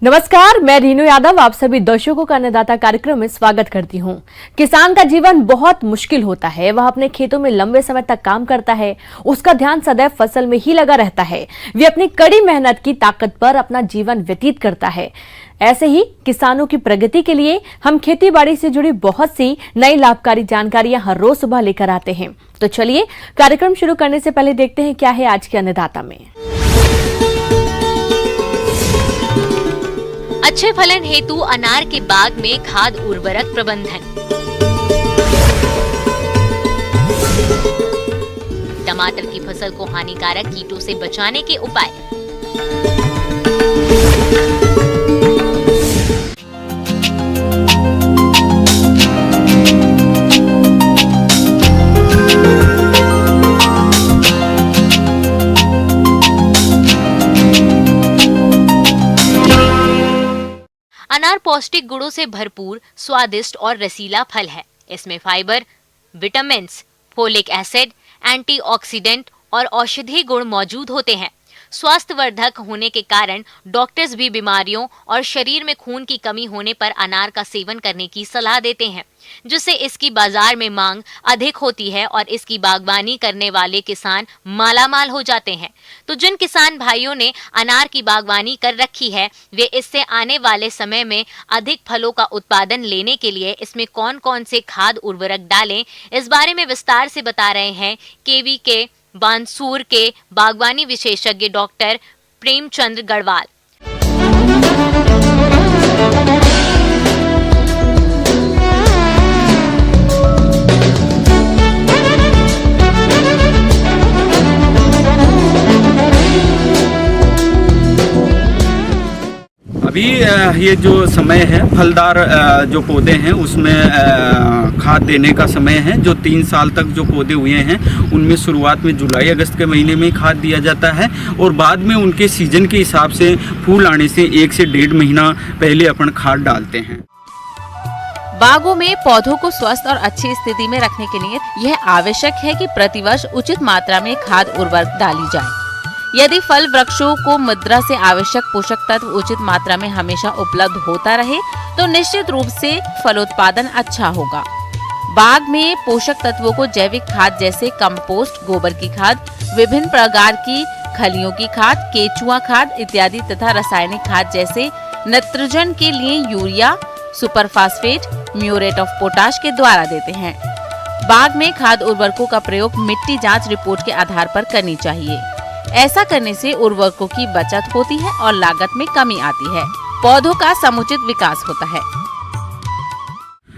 नमस्कार, मैं रीनू यादव आप सभी दर्शकों का अन्नदाता कार्यक्रम में स्वागत करती हूं। किसान का जीवन बहुत मुश्किल होता है। वह अपने खेतों में लंबे समय तक काम करता है, उसका ध्यान सदैव फसल में ही लगा रहता है। वे अपनी कड़ी मेहनत की ताकत पर अपना जीवन व्यतीत करता है। ऐसे ही किसानों की प्रगति के लिए हम खेती बाड़ी से जुड़ी बहुत सी नई लाभकारी जानकारियां हर रोज सुबह लेकर आते हैं। तो चलिए कार्यक्रम शुरू करने से पहले देखते हैं क्या है आज के अन्नदाता में। अच्छे फलन हेतु अनार के बाग में खाद उर्वरक प्रबंधन। टमाटर की फसल को हानिकारक कीटों से बचाने के उपाय। अनार पौष्टिक गुणों से भरपूर, स्वादिष्ट और रसीला फल है। इसमें fibre, vitamins, folic acid, antioxidant और औषधीय गुण मौजूद होते हैं। स्वास्थ्यवर्धक होने के कारण डॉक्टर्स भी बीमारियों और शरीर में खून की कमी होने पर अनार का सेवन करने की सलाह देते हैं, जिससे इसकी बाजार में मांग अधिक होती है और इसकी बागवानी करने वाले किसान मालामाल हो जाते हैं। तो जिन किसान भाइयों ने अनार की बागवानी कर रखी है, वे इससे आने वाले समय में अधिक फलों का उत्पादन लेने के लिए इसमें कौन कौन से खाद उर्वरक डालें, इस बारे में विस्तार से बता रहे हैं केवी के बानसूर के बागवानी विशेषज्ञ डॉक्टर प्रेमचंद्र गढ़वाल। अभी ये जो समय है, फलदार जो पौधे हैं उसमें खाद देने का समय है। जो 3 साल तक जो पौधे हुए हैं उनमें शुरुआत में जुलाई अगस्त के महीने में खाद दिया जाता है और बाद में उनके सीजन के हिसाब से फूल आने से 1 से 1.5 महीना पहले अपन खाद डालते हैं। बागों में पौधों को स्वस्थ और अच्छी स्थिति में रखने के लिए यह आवश्यक है कि प्रतिवर्ष उचित मात्रा में खाद उर्वरक डाली जाए। यदि फल वृक्षों को मृदा से आवश्यक पोषक तत्व उचित मात्रा में हमेशा उपलब्ध होता रहे तो निश्चित रूप से फलोत्पादन अच्छा होगा। बाग में पोषक तत्वों को जैविक खाद जैसे कंपोस्ट, गोबर की खाद, विभिन्न प्रकार की खलियों की खाद, केचुआ खाद इत्यादि तथा रासायनिक खाद जैसे नाइट्रोजन के लिए urea, superphosphate, muriate of potash के द्वारा देते हैं। बाग में खाद उर्वरकों का प्रयोग मिट्टी जांच रिपोर्ट के आधार पर करनी चाहिए। ऐसा करने से उर्वरकों की बचत होती है और लागत में कमी आती है। पौधों का समुचित विकास होता है।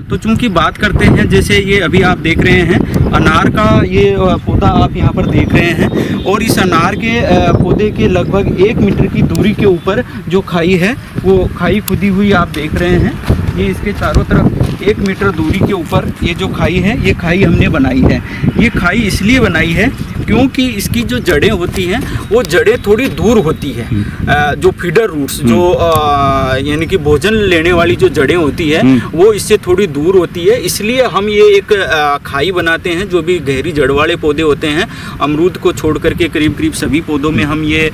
तो चूंकि बात करते हैं, जैसे ये अभी आप देख रहे हैं अनार का ये पौधा आप यहाँ पर देख रहे हैं और इस अनार के पौधे के लगभग 1 मीटर की दूरी के ऊपर जो खाई है वो खाई खुदी हुई आप देख रहे हैं। ये इसके चारों तरफ 1 मीटर दूरी के ऊपर ये जो खाई है, ये खाई हमने बनाई है। ये खाई इसलिए बनाई है क्योंकि इसकी जो जड़ें होती हैं वो जड़ें थोड़ी दूर होती है। जो फीडर रूट्स, जो यानी कि भोजन लेने वाली जो जड़ें होती है वो इससे थोड़ी दूर होती है। इसलिए हम ये एक खाई बनाते हैं। जो भी गहरी जड़ वाले पौधे होते हैं, अमरूद को छोड़ करके करीब करीब सभी पौधों में हम ये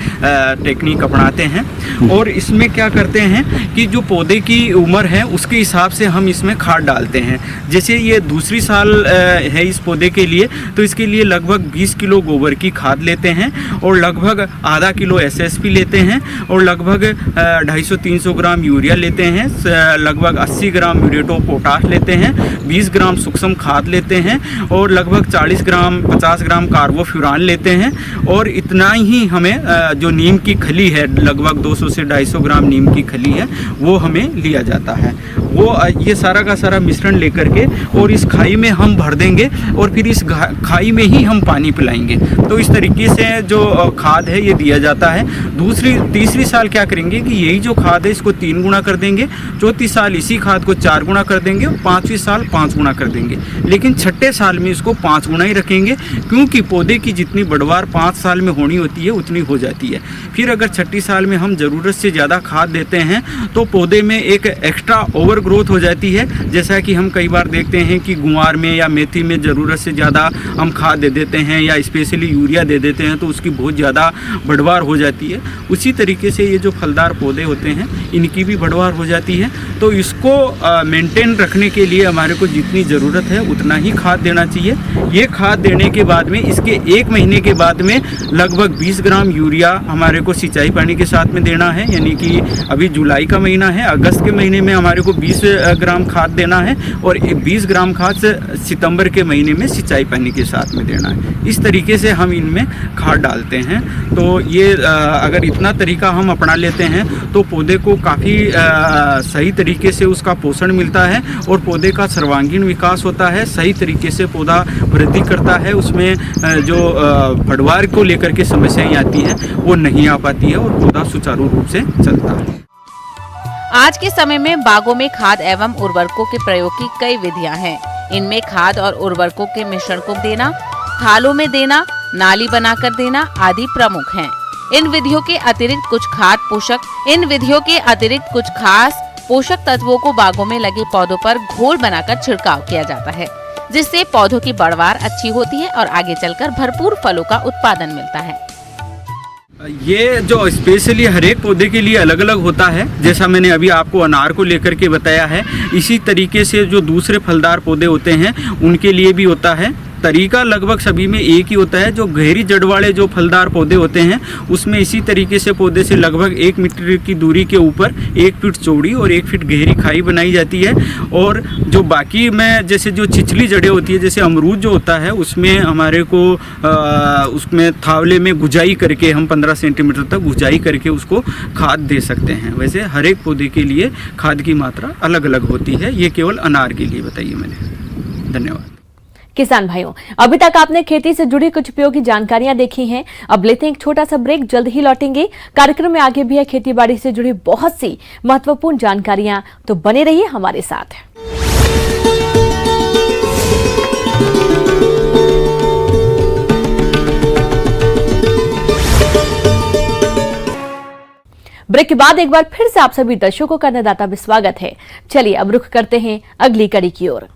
टेक्निक अपनाते हैं। और इसमें क्या करते हैं कि जो पौधे की उम्र है उसके हिसाब से हम इसमें खाद डालते हैं। जैसे ये दूसरी साल है इस पौधे के लिए, तो इसके लिए लगभग 20 किलो गोबर की खाद लेते हैं और लगभग आधा किलो SSP लेते हैं और लगभग 250-300 ग्राम यूरिया लेते हैं, लगभग 80 ग्राम म्यूरेट ऑफ पोटाश लेते हैं, 20 ग्राम सूक्ष्म खाद लेते हैं और लगभग 50 ग्राम कार्बोफ्यूरान लेते हैं। और इतना ही हमें जो नीम की खली है, लगभग 200 से 250 ग्राम नीम की खली है, वो हमें लिया जाता है। वो ये सारा का सारा मिश्रण लेकर के और इस खाई में हम भर देंगे और फिर इस खाई में ही हम पानी पिलाएंगे। तो इस तरीके से जो खाद है ये दिया जाता है। तीसरी साल क्या करेंगे कि यही जो खाद है इसको 3 गुना कर देंगे, चौथी साल इसी खाद को 4 गुना कर देंगे और 5वीं साल 5 गुना कर देंगे। लेकिन छठे साल में इसको 5 गुना ही रखेंगे, क्योंकि पौधे की जितनी बढ़वार 5 साल में होनी होती है उतनी हो जाती है। फिर अगर छठी साल में हम ज़रूरत से ज़्यादा खाद देते हैं तो पौधे में एक एक्स्ट्रा ओवर ग्रोथ हो जाती है। जैसा कि हम कई बार देखते हैं कि गुआर में या मेथी में ज़रूरत से ज़्यादा हम खाद दे देते हैं या स्पेशली यूरिया दे देते हैं तो उसकी बहुत ज़्यादा बढ़वार हो जाती है। उसी तरीके से ये जो फलदार पौधे होते हैं इनकी भी बढ़वार हो जाती है। तो इसको मेंटेन रखने के लिए हमारे को जितनी ज़रूरत है उतना ही खाद देना चाहिए। ये खाद देने के बाद में इसके 1 महीने के बाद में लगभग 20 ग्राम यूरिया हमारे को सिंचाई पानी के साथ में देना है। यानी कि अभी जुलाई का महीना है, अगस्त के महीने में हमारे को 20 ग्राम खाद देना है और 20 ग्राम खाद सितंबर के महीने में सिंचाई पानी के साथ में देना है। इस तरीके से हम इनमें खाद डालते हैं। तो ये अगर इतना तरीका हम अपना लेते हैं तो पौधे को काफ़ी सही तरीके से उसका पोषण मिलता है और पौधे का सर्वांगीण विकास होता है। सही तरीके से पौधा वृद्धि करता है, उसमें जो बढ़वार को लेकर के समस्याएं आती हैं वो नहीं आ पाती है और पौधा सुचारू रूप से चलता है। आज के समय में बागों में खाद एवं उर्वरकों के प्रयोग की कई विधियां हैं। इनमें खाद और उर्वरकों के मिश्रण को देना, थालों में देना, नाली बनाकर देना आदि प्रमुख हैं। इन विधियों के अतिरिक्त कुछ खास पोषक तत्वों को बागों में लगे पौधों पर घोल बनाकर छिड़काव किया जाता है, जिससे पौधों की बढ़वार अच्छी होती है और आगे चलकर भरपूर फलों का उत्पादन मिलता है। ये जो स्पेशली हर एक पौधे के लिए अलग अलग होता है, जैसा मैंने अभी आपको अनार को लेकर के बताया है, इसी तरीके से जो दूसरे फलदार पौधे होते हैं उनके लिए भी होता है। तरीका लगभग सभी में एक ही होता है। जो गहरी जड़ वाले जो फलदार पौधे होते हैं उसमें इसी तरीके से पौधे से लगभग 1 मीटर की दूरी के ऊपर 1 फीट चौड़ी और 1 फीट गहरी खाई बनाई जाती है। और जो बाकी में जैसे जो छिछली जड़ें होती है, जैसे अमरूद जो होता है उसमें हमारे को उसमें थावले में गुजाई करके हम 15 सेंटीमीटर तक गुजाई करके उसको खाद दे सकते हैं। वैसे हर एक पौधे के लिए खाद की मात्रा अलग अलग होती है। ये केवल अनार के लिए बताइए मैंने। धन्यवाद। किसान भाइयों, अभी तक आपने खेती से जुड़ी कुछ उपयोगी जानकारियां देखी हैं। अब लेते हैं एक छोटा सा ब्रेक, जल्द ही लौटेंगे। कार्यक्रम में आगे भी है खेती बाड़ी से जुड़ी बहुत सी महत्वपूर्ण जानकारियां, तो बने रहिए हमारे साथ। ब्रेक के बाद एक बार फिर से आप सभी दर्शकों का अन्नदाता में स्वागत है। चलिए अब रुख करते हैं अगली कड़ी की ओर।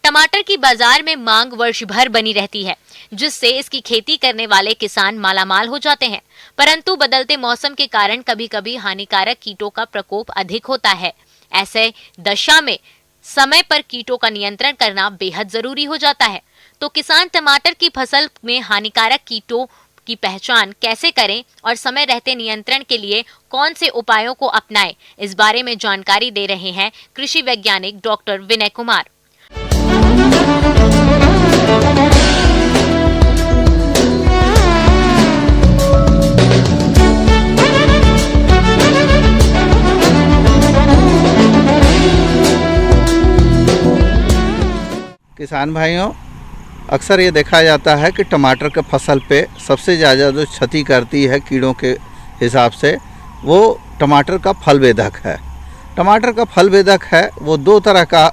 टमाटर की बाजार में मांग वर्ष भर बनी रहती है, जिससे इसकी खेती करने वाले किसान मालामाल हो जाते हैं। परंतु बदलते मौसम के कारण कभी कभी हानिकारक कीटों का प्रकोप अधिक होता है। ऐसे दशा में समय पर कीटों का नियंत्रण करना बेहद जरूरी हो जाता है। तो किसान टमाटर की फसल में हानिकारक कीटों की पहचान कैसे करें और समय रहते नियंत्रण के लिए कौन से उपायों को अपनाएं, इस बारे में जानकारी दे रहे हैं कृषि वैज्ञानिक डॉक्टर विनय कुमार। किसान भाइयों, अक्सर ये देखा जाता है कि टमाटर के फसल पे सबसे ज़्यादा जो क्षति करती है कीड़ों के हिसाब से, वो टमाटर का फल बेधक है। टमाटर का फल बेधक है वो 2 तरह का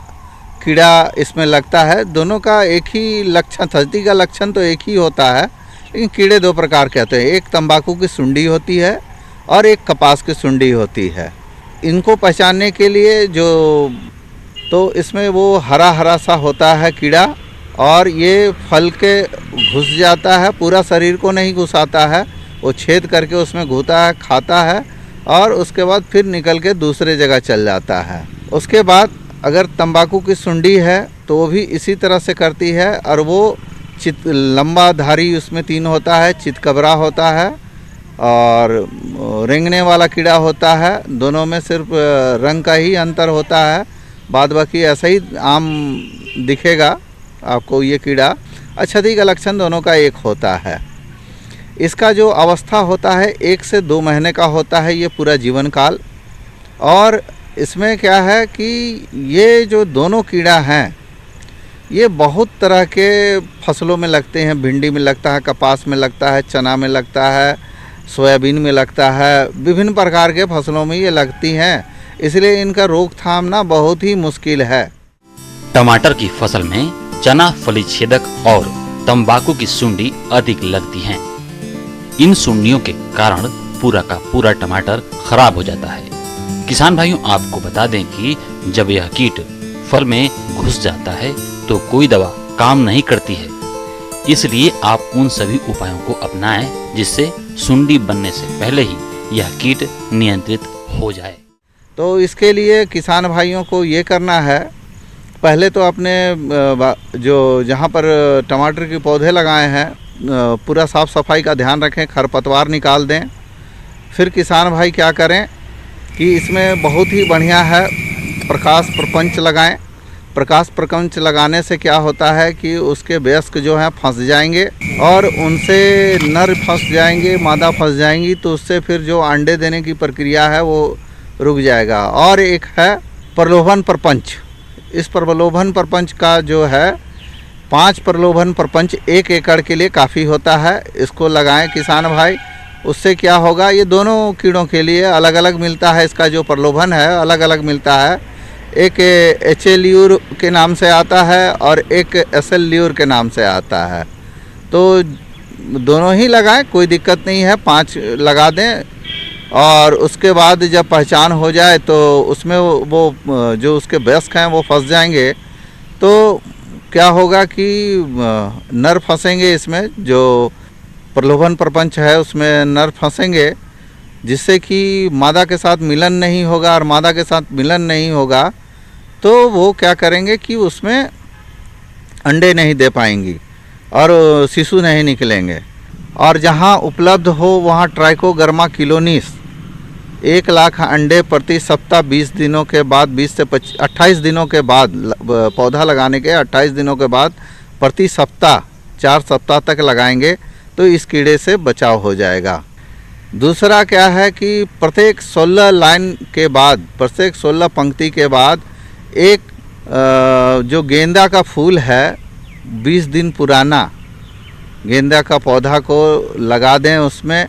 कीड़ा इसमें लगता है। दोनों का एक ही लक्षण, क्षति का लक्षण तो एक ही होता है, लेकिन कीड़े 2 प्रकार के होते हैं। एक तंबाकू की सुंडी होती है और एक कपास की सुंडी होती है। इनको पहचानने के लिए तो इसमें वो हरा हरा सा होता है कीड़ा, और ये फल के घुस जाता है, पूरा शरीर को नहीं घुसाता है, वो छेद करके उसमें घुसता है, खाता है और उसके बाद फिर निकल के दूसरे जगह चल जाता है। उसके बाद अगर तंबाकू की सुंडी है तो वो भी इसी तरह से करती है, और वो लंबा धारी उसमें 3 होता है, चितकबरा होता है और रेंगने वाला कीड़ा होता है। दोनों में सिर्फ रंग का ही अंतर होता है, बाद बाकी ऐसा ही आम दिखेगा आपको ये कीड़ा। क्षति का लक्षण दोनों का एक होता है। इसका जो अवस्था होता है 1 से 2 महीने का होता है, ये पूरा जीवन काल। और इसमें क्या है कि ये जो दोनों कीड़ा हैं ये बहुत तरह के फसलों में लगते हैं। भिंडी में लगता है, कपास में लगता है, चना में लगता है, सोयाबीन में लगता है, विभिन्न प्रकार के फसलों में ये लगती हैं। इसलिए इनका रोकथाम ना बहुत ही मुश्किल है। टमाटर की फसल में चना फली छेदक और तंबाकू की सुंडी अधिक लगती हैं। इन सुंडियों के कारण पूरा का पूरा टमाटर खराब हो जाता है। किसान भाइयों, आपको बता दें कि जब यह कीट फल में घुस जाता है तो कोई दवा काम नहीं करती है। इसलिए आप उन सभी उपायों को अपनाएं जिससे सुंडी बनने से पहले ही यह कीट नियंत्रित हो जाए। तो इसके लिए किसान भाइयों को ये करना है, पहले तो अपने जो जहाँ पर टमाटर के पौधे लगाए हैं पूरा साफ़ सफाई का ध्यान रखें, खरपतवार निकाल दें। फिर किसान भाई क्या करें कि इसमें बहुत ही बढ़िया है प्रकाश प्रपंच लगाएं। प्रकाश प्रपंच लगाने से क्या होता है कि उसके वयस्क जो हैं फंस जाएंगे और उनसे नर फंस जाएंगे, मादा फंस जाएंगी, तो उससे फिर जो अंडे देने की प्रक्रिया है वो रुक जाएगा। और एक है प्रलोभन प्रपंच। इस प्रलोभन प्रपंच का जो है 5 प्रलोभन प्रपंच 1 एकड़ के लिए काफ़ी होता है। इसको लगाएं किसान भाई। उससे क्या होगा, ये दोनों कीड़ों के लिए अलग अलग मिलता है। इसका जो प्रलोभन है अलग अलग मिलता है। एक HA ल्यूर के नाम से आता है और एक SL ल्यूर के नाम से आता है। तो दोनों ही लगाएं, कोई दिक्कत नहीं है, 5 लगा दें। और उसके बाद जब पहचान हो जाए तो उसमें वो जो उसके वयस्क हैं वो फंस जाएंगे। तो क्या होगा कि नर फंसेंगे, इसमें जो प्रलोभन प्रपंच है उसमें नर फंसेंगे, जिससे कि मादा के साथ मिलन नहीं होगा। और मादा के साथ मिलन नहीं होगा तो वो क्या करेंगे कि उसमें अंडे नहीं दे पाएंगी और शिशु नहीं निकलेंगे। और जहाँ उपलब्ध हो वहाँ ट्राइकोग्रामा किलोनिस 1 लाख अंडे प्रति सप्ताह 20 दिनों के बाद 20 से 28 दिनों के बाद, पौधा लगाने के 28 दिनों के बाद प्रति सप्ताह 4 सप्ताह तक लगाएंगे तो इस कीड़े से बचाव हो जाएगा। दूसरा क्या है कि प्रत्येक 16 लाइन के बाद, प्रत्येक 16 पंक्ति के बाद एक जो गेंदा का फूल है 20 दिन पुराना गेंदा का पौधा को लगा दें उसमें।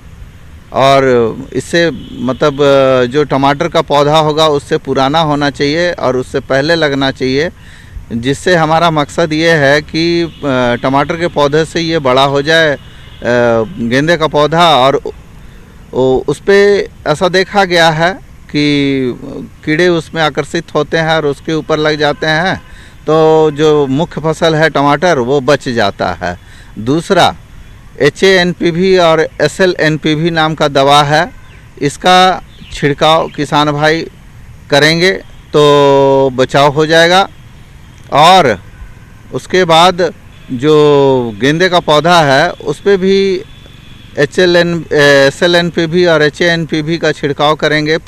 और इससे मतलब जो टमाटर का पौधा होगा उससे पुराना होना चाहिए और उससे पहले लगना चाहिए, जिससे हमारा मकसद ये है कि टमाटर के पौधे से ये बड़ा हो जाए गेंदे का पौधा। और उस पर ऐसा देखा गया है कि कीड़े उसमें आकर्षित होते हैं और उसके ऊपर लग जाते हैं, तो जो मुख्य फसल है टमाटर वो बच जाता है। दूसरा HANPV और SLNPV नाम का दवा है, इसका छिड़काव किसान भाई करेंगे तो बचाव हो जाएगा। और उसके बाद जो गेंदे का पौधा है उस पर भी SLNPV और HANPV का छिड़काव करेंगे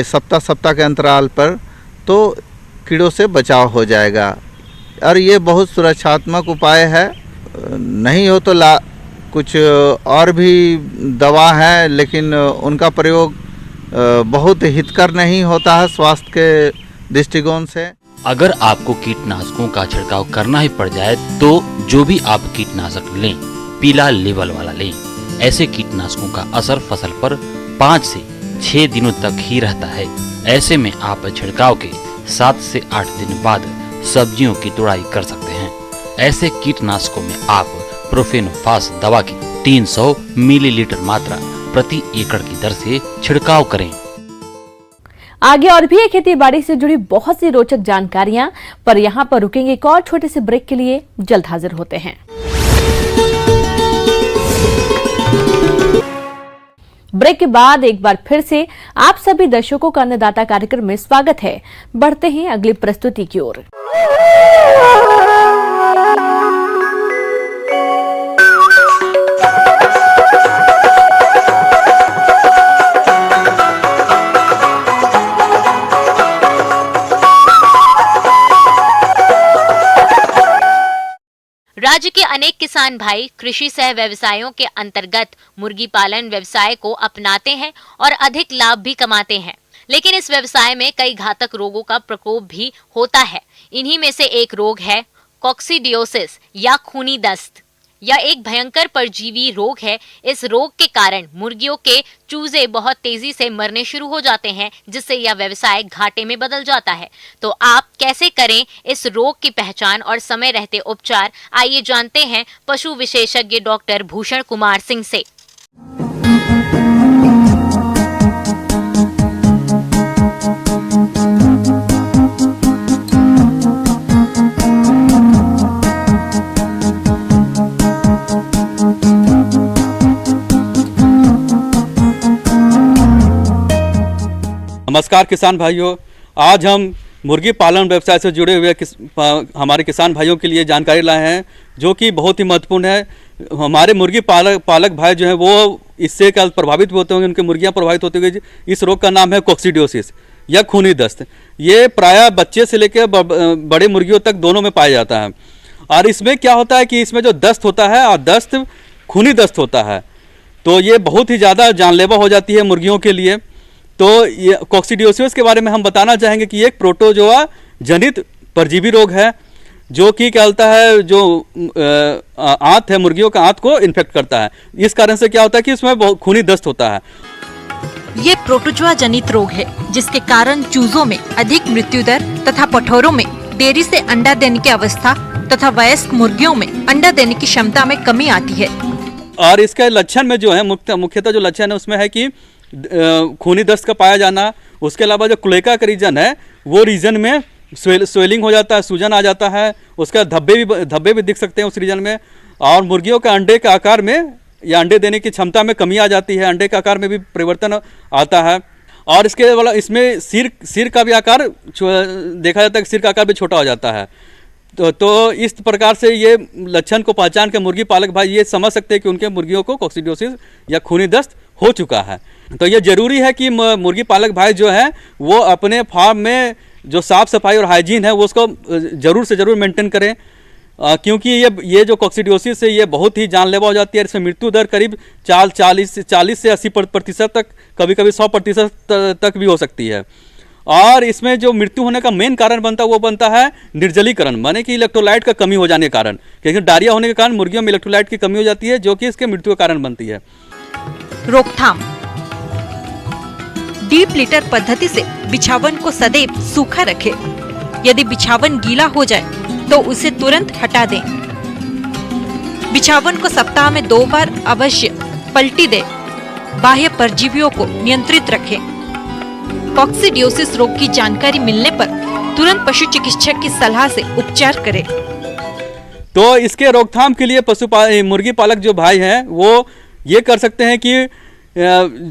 सप्ताह के अंतराल पर, तो कीड़ों से बचाव हो जाएगा। और ये बहुत सुरक्षात्मक उपाय है। नहीं हो तो कुछ और भी दवा है, लेकिन उनका प्रयोग बहुत हितकर नहीं होता है स्वास्थ्य के दृष्टिकोण से। अगर आपको कीटनाशकों का छिड़काव करना ही पड़ जाए तो जो भी आप कीटनाशक लें पीला लेबल वाला लें। ऐसे कीटनाशकों का असर फसल पर 5 से 6 दिनों तक ही रहता है। ऐसे में आप छिड़काव के 7 से 8 दिन बाद सब्जियों की तुड़ाई कर सकते हैं। ऐसे कीटनाशकों में आप प्रोफेनोफास दवा की 300 मिलीलीटर मात्रा प्रति एकड़ की दर से छिड़काव करें। आगे और भी खेती बाड़ी से जुड़ी बहुत सी रोचक जानकारियां, पर यहाँ पर रुकेंगे एक और छोटे से ब्रेक के लिए। जल्द हाजिर होते हैं। ब्रेक के बाद एक बार फिर से आप सभी दर्शकों का अन्नदाता कार्यक्रम में स्वागत है। बढ़ते हैं अगली प्रस्तुति की ओर। राज्य के अनेक किसान भाई कृषि सह व्यवसायों के अंतर्गत मुर्गी पालन व्यवसाय को अपनाते हैं और अधिक लाभ भी कमाते हैं। लेकिन इस व्यवसाय में कई घातक रोगों का प्रकोप भी होता है। इन्हीं में से एक रोग है कॉक्सीडियोसिस या खूनी दस्त। यह एक भयंकर परजीवी रोग है। इस रोग के कारण मुर्गियों के चूजे बहुत तेजी से मरने शुरू हो जाते हैं, जिससे यह व्यवसाय घाटे में बदल जाता है। तो आप कैसे करें इस रोग की पहचान और समय रहते उपचार, आइए जानते हैं पशु विशेषज्ञ डॉक्टर भूषण कुमार सिंह से। नमस्कार किसान भाइयों, आज हम मुर्गी पालन व्यवसाय से जुड़े हुए हमारे किसान भाइयों के लिए जानकारी लाए हैं जो कि बहुत ही महत्वपूर्ण है। हमारे मुर्गी पालक भाई जो हैं वो इससे क्या प्रभावित होते होंगे, उनकी मुर्गियां प्रभावित होती होंगी। इस रोग का नाम है कोक्सीडियोसिस या खूनी दस्त। ये प्रायः बच्चे से लेकर बड़े मुर्गियों तक दोनों में पाया जाता है। और इसमें क्या होता है कि इसमें जो दस्त होता है और दस्त खूनी दस्त होता है, तो ये बहुत ही ज़्यादा जानलेवा हो जाती है मुर्गियों के लिए। तो ये कोक्सीडियोसिस के बारे में हम बताना चाहेंगे कि ये एक प्रोटोजोआ जनित परजीवी रोग है जो कि क्या होता है, जो आंत है मुर्गियों का आंत को इन्फेक्ट करता है। इस कारण से क्या होता है कि इसमें बहुत खूनी दस्त होता है। ये प्रोटोजोआ जनित रोग है जिसके कारण चूजों में अधिक मृत्यु दर तथा पठौरों में देरी से अंडा देने की अवस्था तथा वयस्क मुर्गियों में अंडा देने की क्षमता में कमी आती है। और इसके लक्षण में जो है मुख्यतः जो लक्षण है उसमें है कि खूनी दस्त का पाया जाना, उसके अलावा जो क्लोएका का रीजन है वो रीजन में स्वेलिंग हो जाता है, सूजन आ जाता है, उसका धब्बे भी दिख सकते हैं उस रीजन में। और मुर्गियों का अंडे के आकार में या अंडे देने की क्षमता में कमी आ जाती है, अंडे के आकार में भी परिवर्तन आता है। और इसके वाला इसमें सिर का भी आकार देखा जाता है कि सिर का आकार भी छोटा हो जाता है। तो इस प्रकार से ये लक्षण को पहचान के मुर्गी पालक भाई ये समझ सकते हैं कि उनके मुर्गियों को कोक्सीडियोसिस या खूनी दस्त हो चुका है। तो ये जरूरी है कि मुर्गी पालक भाई जो है वो अपने फार्म में जो साफ सफाई और हाइजीन है वो उसको जरूर से जरूर मेंटेन करें, क्योंकि ये जो कोक्सीडियोसिस है ये बहुत ही जानलेवा हो जाती है। इसमें मृत्यु दर करीब 40 से 80% तक, कभी कभी 100% तक भी हो सकती है। और इसमें जो मृत्यु होने का मेन कारण बनता है निर्जलीकरण, माने कि इलेक्ट्रोलाइट का कमी हो जाने के कारण, क्योंकि डायरिया होने के कारण मुर्गियों में इलेक्ट्रोलाइट की कमी हो जाती है जो कि इसके मृत्यु का कारण बनती है। रोकथाम: डीप लिटर पद्धति से बिछावन को सदैव सूखा रखें। यदि बिछावन गीला हो जाए तो उसे तुरंत हटा दें। बिछावन को सप्ताह में 2 बार अवश्य पलटी दें। बाह्य परजीवियों को नियंत्रित रखें। कोक्सीडियोसिस रोग की जानकारी मिलने पर तुरंत पशु चिकित्सक की सलाह से उपचार करें। तो इसके रोकथाम के लिए मुर्गी पालक जो भाई हैं वो ये कर सकते हैं कि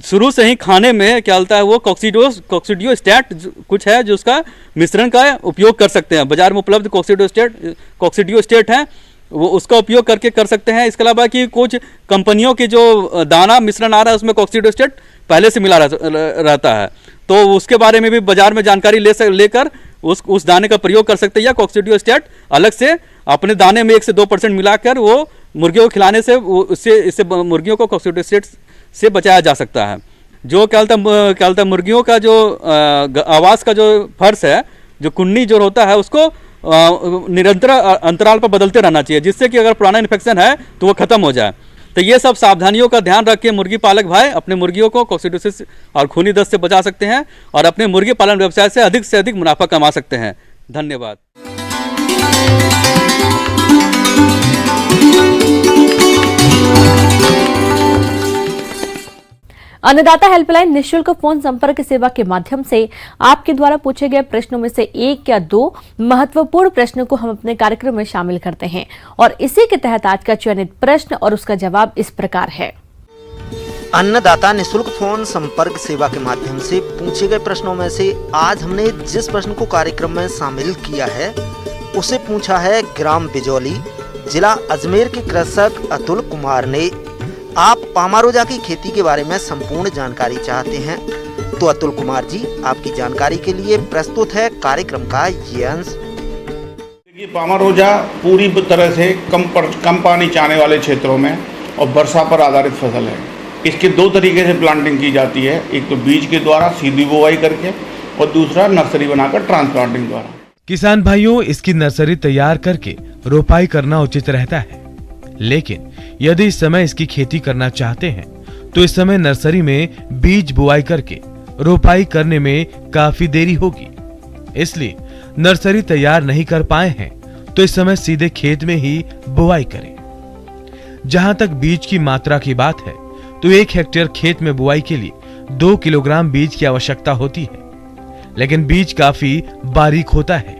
शुरू से ही खाने में क्या होता है वो कोक्सीडियोस्टेट कुछ है जो उसका मिश्रण का उपयोग कर सकते हैं। बाजार में उपलब्ध कोक्सीडियोस्टेट है वो उसका उपयोग करके कर सकते हैं। इसके अलावा कि कुछ कंपनियों की जो दाना मिश्रण आ रहा है उसमें कोक्सीडियोस्टेट पहले से मिला रहता है, तो उसके बारे में भी बाजार में जानकारी लेकर उस दाने का प्रयोग कर सकते हैं। या कोक्सीडियोस्टेट अलग से अपने दाने में 1 से 2% मिलाकर वो मुर्गियों को खिलाने से इससे मुर्गियों को कोक्सीडियोस्टेट से बचाया जा सकता है। जो क्या होता है मुर्गियों का जो आवास का जो फर्श है, जो कुन्नी जो होता है उसको निरंतर अंतराल पर बदलते रहना चाहिए, जिससे कि अगर पुराना इन्फेक्शन है तो वो खत्म हो जाए। तो ये सब सावधानियों का ध्यान रख के मुर्गी पालक भाई अपने मुर्गियों को कोक्सीडियोसिस और खूनी दस्त से बचा सकते हैं और अपने मुर्गी पालन व्यवसाय से अधिक मुनाफा कमा सकते हैं। धन्यवाद। अन्नदाता हेल्पलाइन निःशुल्क फोन संपर्क सेवा के माध्यम से आपके द्वारा पूछे गए प्रश्नों में से 1 या 2 महत्वपूर्ण प्रश्नों को हम अपने कार्यक्रम में शामिल करते हैं और इसी के तहत आज का चयनित प्रश्न और उसका जवाब इस प्रकार है। अन्नदाता निःशुल्क फोन संपर्क सेवा के माध्यम से पूछे गए प्रश्नों में से आज हमने जिस प्रश्न को कार्यक्रम में शामिल किया है उसे पूछा है ग्राम बिजौली, जिला अजमेर के कृषक अतुल कुमार ने। आप पामारोजा की खेती के बारे में संपूर्ण जानकारी चाहते हैं तो अतुल कुमार जी आपकी जानकारी के लिए प्रस्तुत है कार्यक्रम का ये अंश। देखिए, पामारोजा पूरी तरह से कम पानी चाहने वाले क्षेत्रों में और वर्षा पर आधारित फसल है। इसके 2 तरीके से प्लांटिंग की जाती है, एक तो बीज के द्वारा सीधी बुवाई करके और दूसरा नर्सरी बनाकर ट्रांसप्लांटिंग द्वारा। किसान भाइयों, इसकी नर्सरी तैयार करके रोपाई करना उचित रहता है। लेकिन यदि इस समय इसकी खेती करना चाहते हैं तो इस समय नर्सरी में बीज बुआई करके रोपाई करने में काफी देरी होगी। इसलिए नर्सरी तैयार नहीं कर पाए हैं तो इस समय सीधे खेत में ही बुआई करें। जहां तक बीज की मात्रा की बात है तो 1 हेक्टेयर खेत में बुआई के लिए 2 किलोग्राम बीज की आवश्यकता होती है, लेकिन बीज काफी बारीक होता है,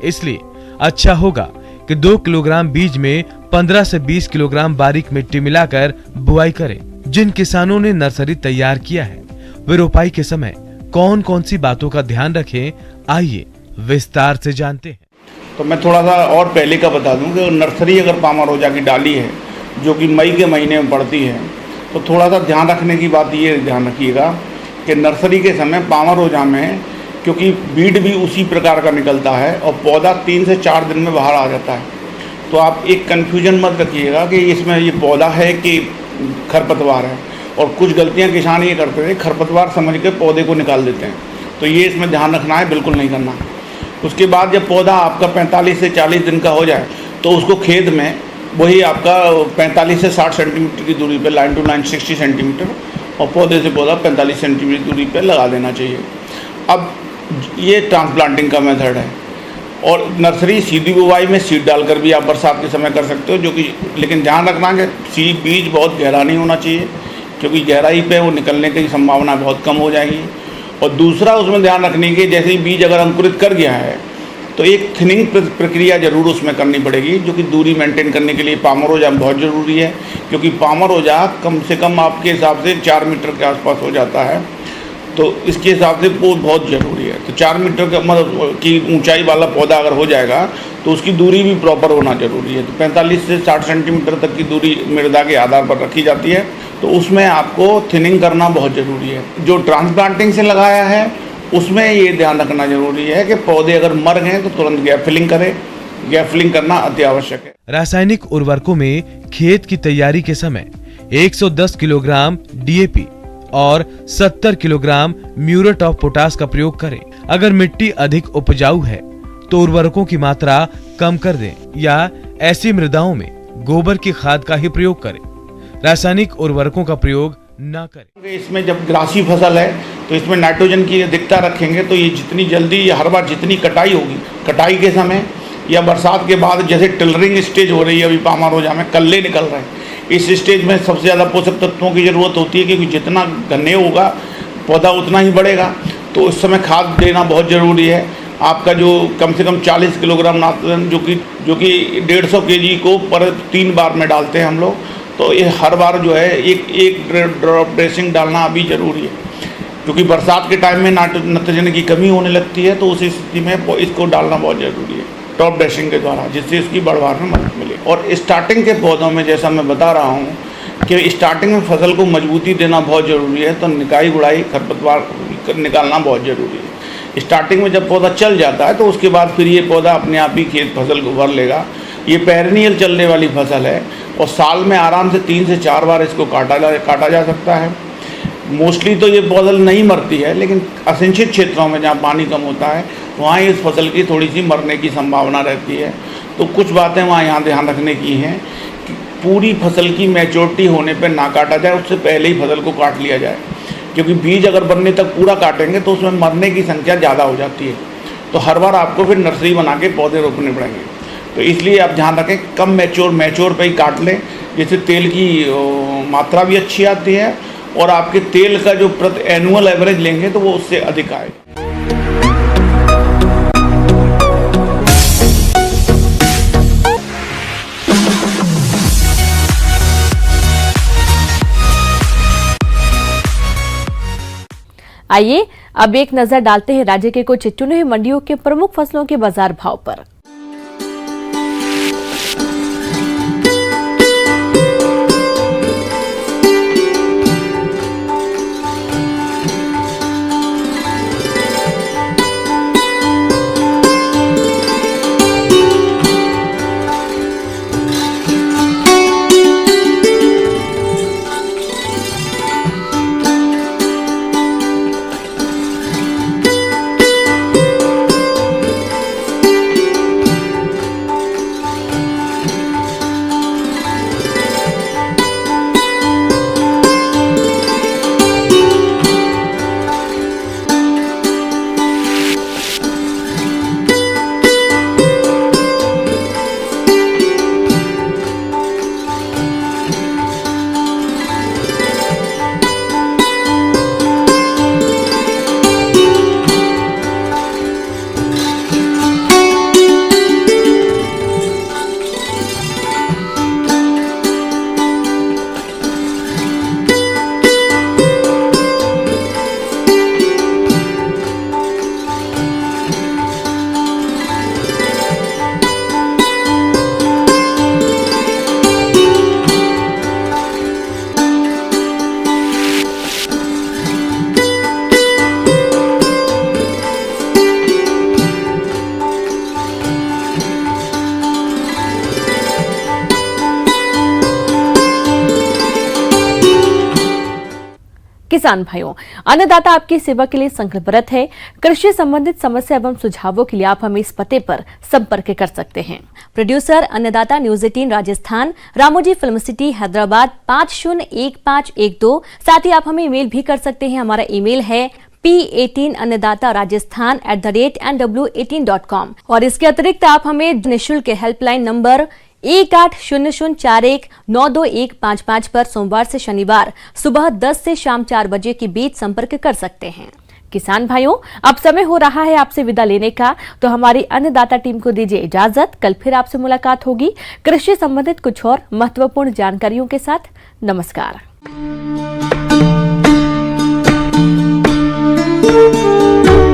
इसलिए अच्छा होगा कि 2 किलोग्राम बीज में 15 से 20 किलोग्राम बारीक मिट्टी मिलाकर बुआई करें। जिन किसानों ने नर्सरी तैयार किया है वे रोपाई के समय कौन कौन सी बातों का ध्यान रखें, आइए विस्तार से जानते हैं। तो मैं थोड़ा सा और पहले का बता दूं कि नर्सरी अगर पामारोजा की डाली है जो कि मई के महीने में पड़ती है, तो थोड़ा सा ध्यान रखने की बात ये ध्यान रखिएगा कि नर्सरी के समय पामारोजा में क्योंकि बीड भी उसी प्रकार का निकलता है और पौधा 3 से 4 दिन में बाहर आ जाता है, तो आप एक कन्फ्यूजन मत रखिएगा कि इसमें ये पौधा है कि खरपतवार है। और कुछ गलतियां किसान ये करते थे, खरपतवार समझ के पौधे को निकाल देते हैं, तो ये इसमें ध्यान रखना है, बिल्कुल नहीं करना। उसके बाद जब पौधा आपका 45 से 40 दिन का हो जाए तो उसको खेत में वही आपका 45 से 60 सेंटीमीटर की दूरी पे, लाइन टू लाइन 60 सेंटीमीटर और पौधे से पौधा 45 सेंटीमीटर दूरी पे लगा देना चाहिए। अब ये ट्रांसप्लांटिंग का मेथड है। और नर्सरी सीधी बुवाई में सीड डालकर भी आप बरसात के समय कर सकते हो, जो कि लेकिन ध्यान रखना कि सीड बीज बहुत गहरा नहीं होना चाहिए, क्योंकि गहराई पे वो निकलने की संभावना बहुत कम हो जाएगी। और दूसरा उसमें ध्यान रखने की, जैसे ही बीज अगर अंकुरित कर गया है तो एक थिनिंग प्रक्रिया जरूर उसमें करनी पड़ेगी, जो कि दूरी मेंटेन करने के लिए पामारोजा बहुत ज़रूरी है, क्योंकि पामारोजा कम से कम आपके हिसाब से 4 मीटर के आसपास हो जाता है, तो इसके हिसाब से वो बहुत ज़रूरी है। तो 4 मीटर का मतलब की ऊंचाई वाला पौधा अगर हो जाएगा तो उसकी दूरी भी प्रॉपर होना जरूरी है। तो 45 से 60 सेंटीमीटर तक की दूरी मृदा के आधार पर रखी जाती है, तो उसमें आपको थिनिंग करना बहुत ज़रूरी है। जो ट्रांसप्लांटिंग से लगाया है उसमें ये ध्यान रखना जरूरी है कि पौधे अगर मर गए तो तुरंत गैप फिलिंग करें, गैप फिलिंग करना अति आवश्यक है। रासायनिक उर्वरकों में खेत की तैयारी के समय 110 किलोग्राम डीएपी और 70 किलोग्राम म्यूरेट ऑफ पोटाश का प्रयोग करें। अगर मिट्टी अधिक उपजाऊ है तो उर्वरकों की मात्रा कम कर दें या ऐसी मृदाओं में गोबर की खाद का ही प्रयोग करें, रासायनिक उर्वरकों का प्रयोग न करें। इसमें जब ग्रासी फसल है तो इसमें नाइट्रोजन की अधिकता रखेंगे तो ये जितनी जल्दी हर बार जितनी कटाई होगी, कटाई के समय या बरसात के बाद, जैसे टिलरिंग स्टेज हो रही है अभी पामारोजा में, कल्ले निकल रहे हैं, इस स्टेज में सबसे ज़्यादा पोषक तत्वों की ज़रूरत होती है, क्योंकि जितना घने होगा पौधा उतना ही बढ़ेगा। तो उस समय खाद देना बहुत ज़रूरी है। आपका जो कम से कम 40 किलोग्राम नाइट्रोजन जो कि 150 kg को पर 3 बार में डालते हैं हम लोग, तो ये हर बार जो है एक ड्रॉप ड्रेसिंग डालना अभी ज़रूरी है, क्योंकि बरसात के टाइम में नाइट्रोजन की कमी होने लगती है, तो उस स्थिति में इसको डालना बहुत ज़रूरी है टॉप ड्रेसिंग के द्वारा, जिससे इसकी बढ़वार में मदद मिले। और स्टार्टिंग के पौधों में जैसा मैं बता रहा हूँ कि स्टार्टिंग में फसल को मजबूती देना बहुत ज़रूरी है, तो निकाई गुड़ाई खरपतवार निकालना बहुत ज़रूरी है। स्टार्टिंग में जब पौधा चल जाता है तो उसके बाद फिर ये पौधा अपने आप ही खेत फसल को भर लेगा। ये पेरेनियल चलने वाली फसल है और साल में आराम से 3 से 4 बार इसको काटा जा सकता है। मोस्टली तो ये फसल नहीं मरती है, लेकिन असिंचित क्षेत्रों में जहाँ पानी कम होता है वहाँ इस फसल की थोड़ी सी मरने की संभावना रहती है। तो कुछ बातें वहाँ यहाँ ध्यान रखने की हैं कि पूरी फसल की मैच्योरिटी होने पर ना काटा जाए, उससे पहले ही फसल को काट लिया जाए, क्योंकि बीज अगर बनने तक पूरा काटेंगे तो उसमें मरने की संख्या ज़्यादा हो जाती है, तो हर बार आपको फिर नर्सरी बना के पौधे रोपने पड़ेंगे। तो इसलिए आप ध्यान रखें कम मैच्योर पे ही काट लें, जिससे तेल की मात्रा भी अच्छी आती है और आपके तेल का जो प्रति एनुअल एवरेज लेंगे तो वो उससे अधिक आएगा। आइए अब एक नजर डालते हैं राज्य के कुछ चुने हुए मंडियों के प्रमुख फसलों के बाजार भाव पर। किसान भाइयों, अन्नदाता आपकी सेवा के लिए संकल्परत है। कृषि संबंधित समस्या एवं सुझावों के लिए आप हमें इस पते पर संपर्क कर सकते हैं। प्रोड्यूसर अन्नदाता news 18 Rajasthan, Ramoji film city Hyderabad 501512। साथ ही आप हमें ईमेल भी कर सकते हैं। हमारा ईमेल है p18annadatarajasthan@nw18.com। और इसके अतिरिक्त आप हमें निःशुल्क हेल्पलाइन नंबर 180041922155 पर सोमवार से शनिवार सुबह 10 से शाम 4 बजे के बीच संपर्क कर सकते हैं। किसान भाइयों, अब समय हो रहा है आपसे विदा लेने का, तो हमारी अन्नदाता टीम को दीजिए इजाजत। कल फिर आपसे मुलाकात होगी कृषि संबंधित कुछ और महत्वपूर्ण जानकारियों के साथ। नमस्कार।